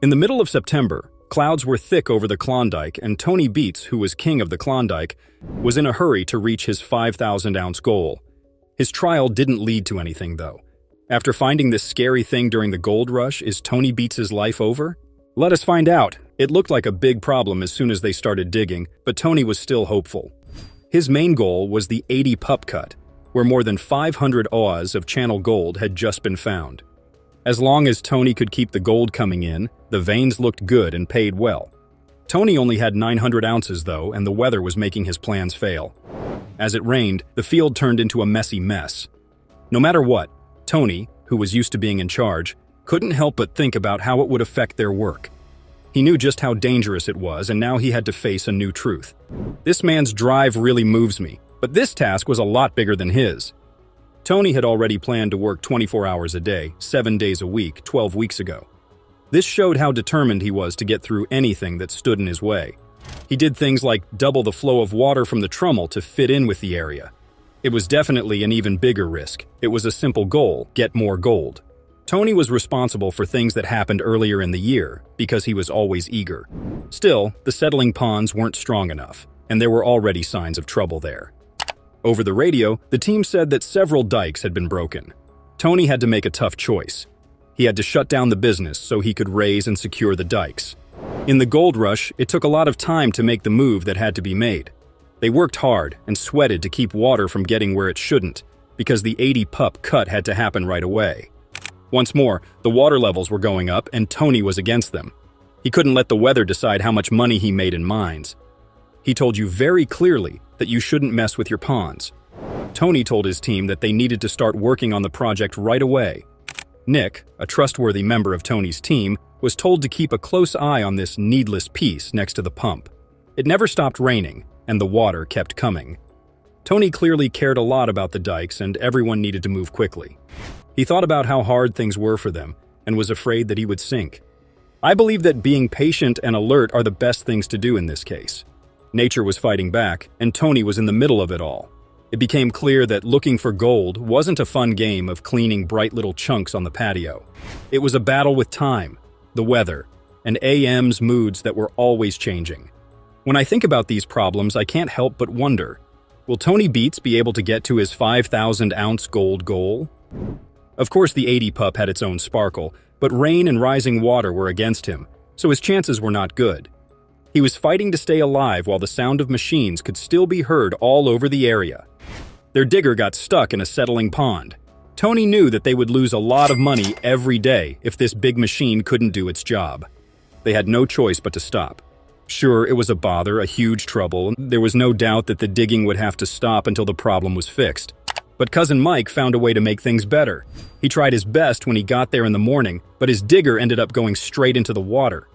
In the middle of September, clouds were thick over the Klondike, and Tony Beets, who was king of the Klondike, was in a hurry to reach his 5,000-ounce goal. His trial didn't lead to anything, though. After finding this scary thing during the gold rush, is Tony Beets' life over? Let us find out. It looked like a big problem as soon as they started digging, but Tony was still hopeful. His main goal was the 80 pup cut, where more than 500 oz of channel gold had just been found. As long as Tony could keep the gold coming in, the veins looked good and paid well. Tony only had 900 ounces though, and the weather was making his plans fail. As it rained, the field turned into a messy mess. No matter what, Tony, who was used to being in charge, couldn't help but think about how it would affect their work. He knew just how dangerous it was, and now he had to face a new truth. This man's drive really moves me, but this task was a lot bigger than his. Tony had already planned to work 24 hours a day, 7 days a week, 12 weeks ago. This showed how determined he was to get through anything that stood in his way. He did things like double the flow of water from the trommel to fit in with the area. It was definitely an even bigger risk. It was a simple goal: get more gold. Tony was responsible for things that happened earlier in the year because he was always eager. Still, the settling ponds weren't strong enough, and there were already signs of trouble there. Over the radio, the team said that several dikes had been broken. Tony had to make a tough choice. He had to shut down the business so he could raise and secure the dikes. In the gold rush, it took a lot of time to make the move that had to be made. They worked hard and sweated to keep water from getting where it shouldn't, because the 80 pup cut had to happen right away. Once more, the water levels were going up and Tony was against them. He couldn't let the weather decide how much money he made in mines. He told you very clearly that you shouldn't mess with your ponds. Tony told his team that they needed to start working on the project right away. Nick, a trustworthy member of Tony's team, was told to keep a close eye on this needless piece next to the pump. It never stopped raining, and the water kept coming. Tony clearly cared a lot about the dikes, and everyone needed to move quickly. He thought about how hard things were for them, and was afraid that he would sink. I believe that being patient and alert are the best things to do in this case. Nature was fighting back, and Tony was in the middle of it all. It became clear that looking for gold wasn't a fun game of cleaning bright little chunks on the patio. It was a battle with time, the weather, and AM's moods that were always changing. When I think about these problems, I can't help but wonder, will Tony Beets be able to get to his 5,000-ounce gold goal? Of course, the 80 pup had its own sparkle, but rain and rising water were against him, so his chances were not good. He was fighting to stay alive while the sound of machines could still be heard all over the area. Their digger got stuck in a settling pond. Tony knew that they would lose a lot of money every day if this big machine couldn't do its job. They had no choice but to stop. Sure, it was a bother, a huge trouble, and there was no doubt that the digging would have to stop until the problem was fixed. But Cousin Mike found a way to make things better. He tried his best when he got there in the morning, but his digger ended up going straight into the water.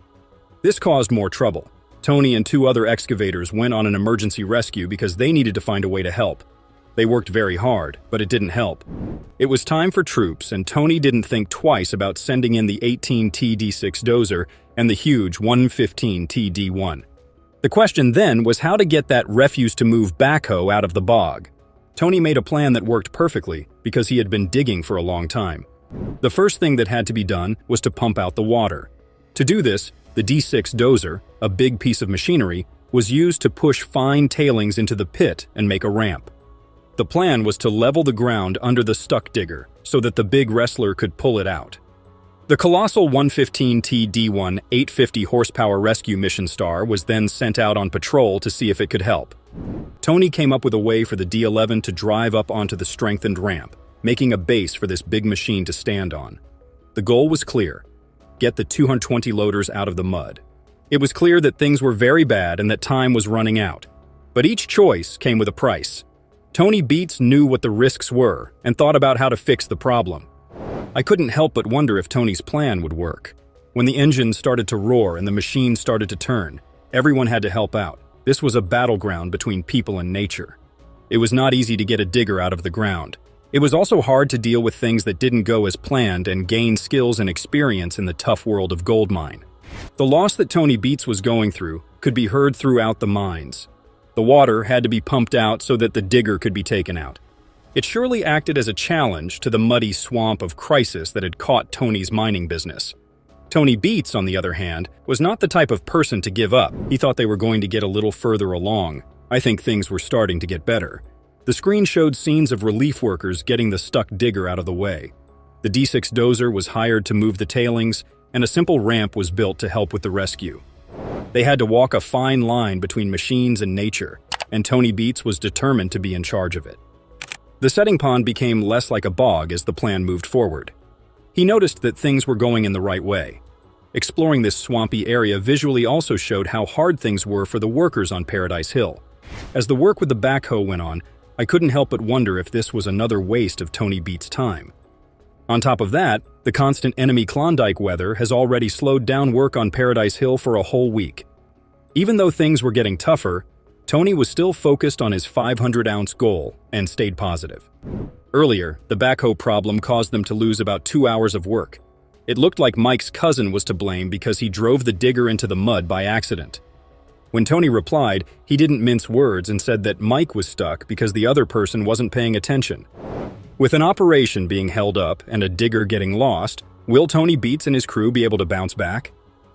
This caused more trouble. Tony and 2 other excavators went on an emergency rescue because they needed to find a way to help. They worked very hard, but it didn't help. It was time for troops, and Tony didn't think twice about sending in the 18T D6 dozer and the huge 115T D1. The question then was how to get that refuse-to-move backhoe out of the bog. Tony made a plan that worked perfectly because he had been digging for a long time. The first thing that had to be done was to pump out the water. To do this, the D6 dozer, a big piece of machinery, was used to push fine tailings into the pit and make a ramp. The plan was to level the ground under the stuck digger so that the big wrestler could pull it out. The colossal 115T D1 850 horsepower rescue mission star was then sent out on patrol to see if it could help. Tony came up with a way for the D11 to drive up onto the strengthened ramp, making a base for this big machine to stand on. The goal was clear: get the 220 loaders out of the mud. It was clear that things were very bad and that time was running out. But each choice came with a price. Tony Beets knew what the risks were and thought about how to fix the problem. I couldn't help but wonder if Tony's plan would work. When the engine started to roar and the machine started to turn, everyone had to help out. This was a battleground between people and nature. It was not easy to get a digger out of the ground. It was also hard to deal with things that didn't go as planned and gain skills and experience in the tough world of gold mine. The loss that Tony Beets was going through could be heard throughout the mines. The water had to be pumped out so that the digger could be taken out. It surely acted as a challenge to the muddy swamp of crisis that had caught Tony's mining business. Tony Beets, on the other hand, was not the type of person to give up. He thought they were going to get a little further along. I think things were starting to get better. The screen showed scenes of relief workers getting the stuck digger out of the way. The D6 dozer was hired to move the tailings, and a simple ramp was built to help with the rescue. They had to walk a fine line between machines and nature, and Tony Beets was determined to be in charge of it. The setting pond became less like a bog as the plan moved forward. He noticed that things were going in the right way. Exploring this swampy area visually also showed how hard things were for the workers on Paradise Hill. As the work with the backhoe went on, I couldn't help but wonder if this was another waste of Tony Beets' time. On top of that, the constant enemy Klondike weather has already slowed down work on Paradise Hill for a whole week. Even though things were getting tougher, Tony was still focused on his 500-ounce goal and stayed positive. Earlier, the backhoe problem caused them to lose about 2 hours of work. It looked like Mike's cousin was to blame because he drove the digger into the mud by accident. When Tony replied, he didn't mince words and said that Mike was stuck because the other person wasn't paying attention. With an operation being held up and a digger getting lost, will Tony Beets and his crew be able to bounce back?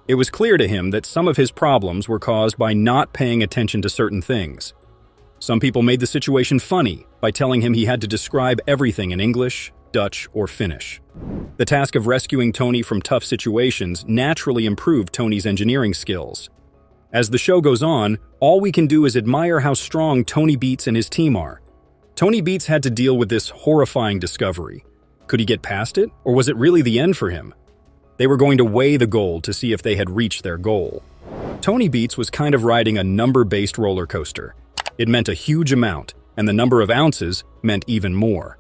It was clear to him that some of his problems were caused by not paying attention to certain things. Some people made the situation funny by telling him he had to describe everything in English, Dutch, or Finnish. The task of rescuing Tony from tough situations naturally improved Tony's engineering skills. As the show goes on, all we can do is admire how strong Tony Beets and his team are. Tony Beets had to deal with this horrifying discovery. Could he get past it, or was it really the end for him? They were going to weigh the gold to see if they had reached their goal. Tony Beets was kind of riding a number-based roller coaster. It meant a huge amount, and the number of ounces meant even more.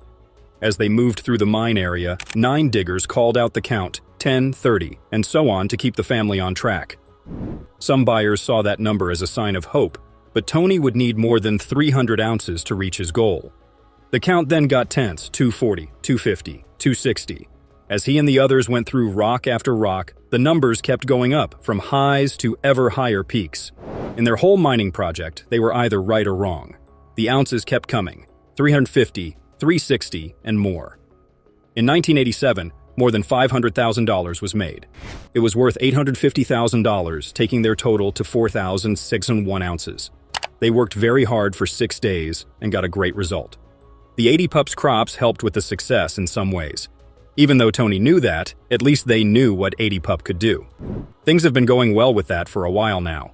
As they moved through the mine area, 9 diggers called out the count, 10, 30, and so on to keep the family on track. Some buyers saw that number as a sign of hope, but Tony would need more than 300 ounces to reach his goal. The count then got tense, 240, 250, 260. As he and the others went through rock after rock, the numbers kept going up, from highs to ever higher peaks. In their whole mining project, they were either right or wrong. The ounces kept coming, 350, 360, and more. In 1987, more than $500,000 was made. It was worth $850,000, taking their total to 4,006 ounces. They worked very hard for 6 days and got a great result. The 80 pups crops helped with the success in some ways. Even though Tony knew that, at least they knew what 80 pup could do. Things have been going well with that for a while now.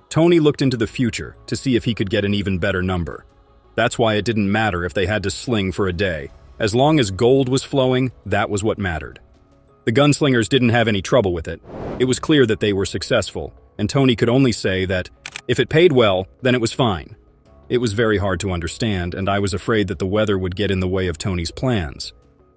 Tony looked into the future to see if he could get an even better number. That's why it didn't matter if they had to sling for a day. As long as gold was flowing, that was what mattered. The gunslingers didn't have any trouble with it. It was clear that they were successful, and Tony could only say that if it paid well, then it was fine. It was very hard to understand, and I was afraid that the weather would get in the way of Tony's plans.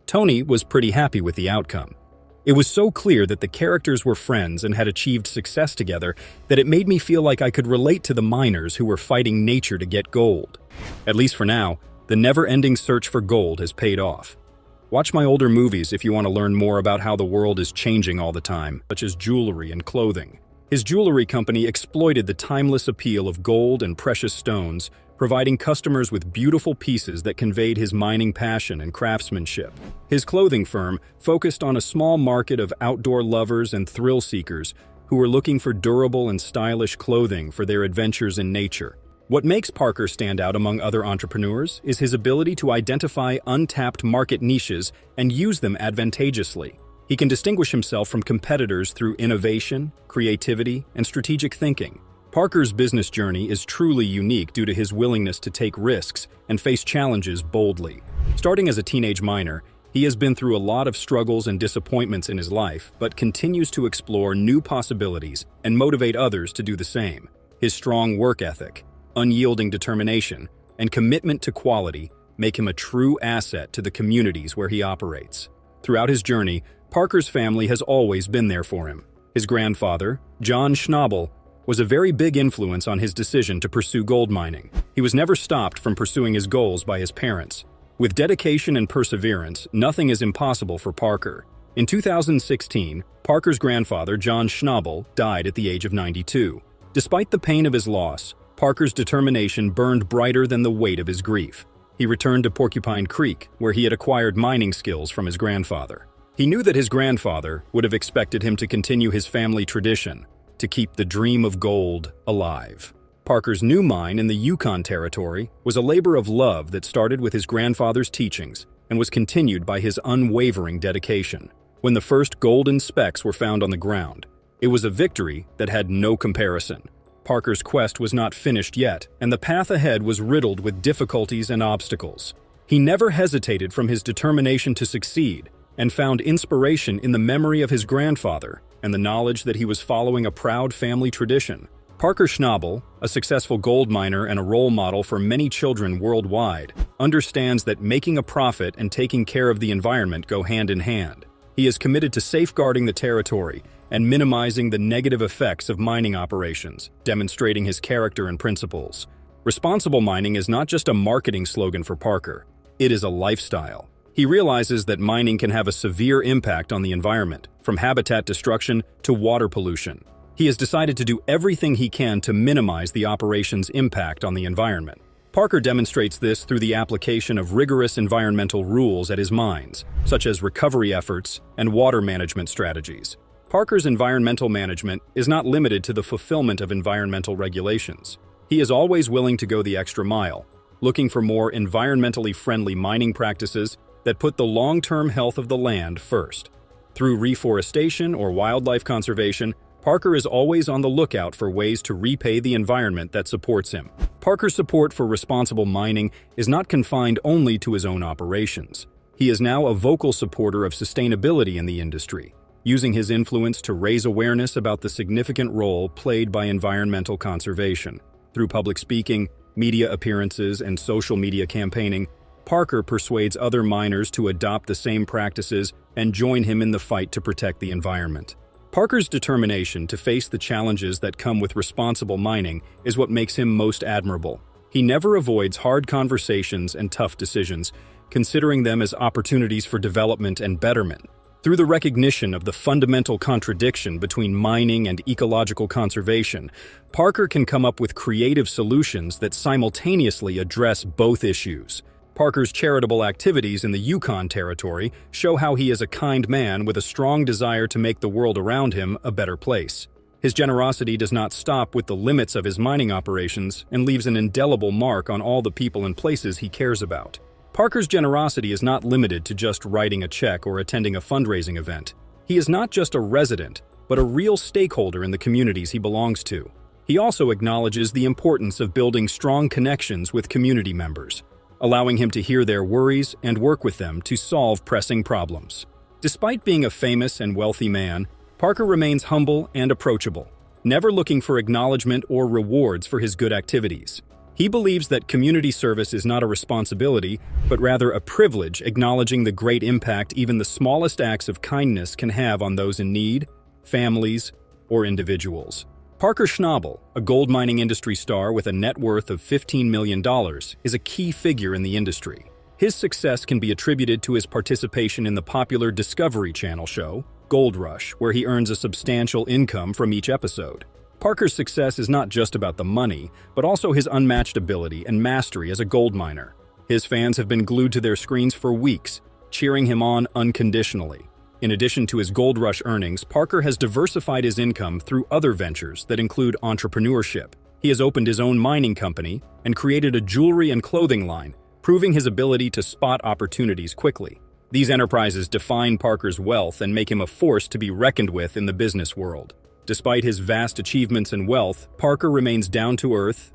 Tony was pretty happy with the outcome. It was so clear that the characters were friends and had achieved success together that it made me feel like I could relate to the miners who were fighting nature to get gold. At least for now, the never-ending search for gold has paid off. Watch my older movies if you want to learn more about how the world is changing all the time, such as jewelry and clothing. His jewelry company exploited the timeless appeal of gold and precious stones, providing customers with beautiful pieces that conveyed his mining passion and craftsmanship. His clothing firm focused on a small market of outdoor lovers and thrill seekers who were looking for durable and stylish clothing for their adventures in nature. What makes Parker stand out among other entrepreneurs is his ability to identify untapped market niches and use them advantageously. He can distinguish himself from competitors through innovation, creativity, and strategic thinking. Parker's business journey is truly unique due to his willingness to take risks and face challenges boldly. Starting as a teenage miner, he has been through a lot of struggles and disappointments in his life, but continues to explore new possibilities and motivate others to do the same. His strong work ethic, unyielding determination, and commitment to quality make him a true asset to the communities where he operates. Throughout his journey, Parker's family has always been there for him. His grandfather, John Schnabel, was a very big influence on his decision to pursue gold mining. He was never stopped from pursuing his goals by his parents. With dedication and perseverance, nothing is impossible for Parker. In 2016, Parker's grandfather, John Schnabel, died at the age of 92. Despite the pain of his loss, Parker's determination burned brighter than the weight of his grief. He returned to Porcupine Creek, where he had acquired mining skills from his grandfather. He knew that his grandfather would have expected him to continue his family tradition, to keep the dream of gold alive. Parker's new mine in the Yukon Territory was a labor of love that started with his grandfather's teachings and was continued by his unwavering dedication. When the first golden specks were found on the ground, it was a victory that had no comparison. Parker's quest was not finished yet, and the path ahead was riddled with difficulties and obstacles. He never hesitated from his determination to succeed and found inspiration in the memory of his grandfather and the knowledge that he was following a proud family tradition. Parker Schnabel, a successful gold miner and a role model for many children worldwide, understands that making a profit and taking care of the environment go hand in hand. He is committed to safeguarding the territory and minimizing the negative effects of mining operations, demonstrating his character and principles. Responsible mining is not just a marketing slogan for Parker, it is a lifestyle. He realizes that mining can have a severe impact on the environment, from habitat destruction to water pollution. He has decided to do everything he can to minimize the operation's impact on the environment. Parker demonstrates this through the application of rigorous environmental rules at his mines, such as recovery efforts and water management strategies. Parker's environmental management is not limited to the fulfillment of environmental regulations. He is always willing to go the extra mile, looking for more environmentally friendly mining practices that put the long-term health of the land first. Through reforestation or wildlife conservation, Parker is always on the lookout for ways to repay the environment that supports him. Parker's support for responsible mining is not confined only to his own operations. He is now a vocal supporter of sustainability in the industry, using his influence to raise awareness about the significant role played by environmental conservation. Through public speaking, media appearances, and social media campaigning, Parker persuades other miners to adopt the same practices and join him in the fight to protect the environment. Parker's determination to face the challenges that come with responsible mining is what makes him most admirable. He never avoids hard conversations and tough decisions, considering them as opportunities for development and betterment. Through the recognition of the fundamental contradiction between mining and ecological conservation, Parker can come up with creative solutions that simultaneously address both issues. Parker's charitable activities in the Yukon Territory show how he is a kind man with a strong desire to make the world around him a better place. His generosity does not stop with the limits of his mining operations and leaves an indelible mark on all the people and places he cares about. Parker's generosity is not limited to just writing a check or attending a fundraising event. He is not just a resident, but a real stakeholder in the communities he belongs to. He also acknowledges the importance of building strong connections with community members, allowing him to hear their worries and work with them to solve pressing problems. Despite being a famous and wealthy man, Parker remains humble and approachable, never looking for acknowledgement or rewards for his good activities. He believes that community service is not a responsibility, but rather a privilege, acknowledging the great impact even the smallest acts of kindness can have on those in need, families, or individuals. Parker Schnabel, a gold mining industry star with a net worth of $15 million, is a key figure in the industry. His success can be attributed to his participation in the popular Discovery Channel show, Gold Rush, where he earns a substantial income from each episode. Parker's success is not just about the money, but also his unmatched ability and mastery as a gold miner. His fans have been glued to their screens for weeks, cheering him on unconditionally. In addition to his Gold Rush earnings, Parker has diversified his income through other ventures that include entrepreneurship. He has opened his own mining company and created a jewelry and clothing line, proving his ability to spot opportunities quickly. These enterprises define Parker's wealth and make him a force to be reckoned with in the business world. Despite his vast achievements and wealth, Parker remains down to earth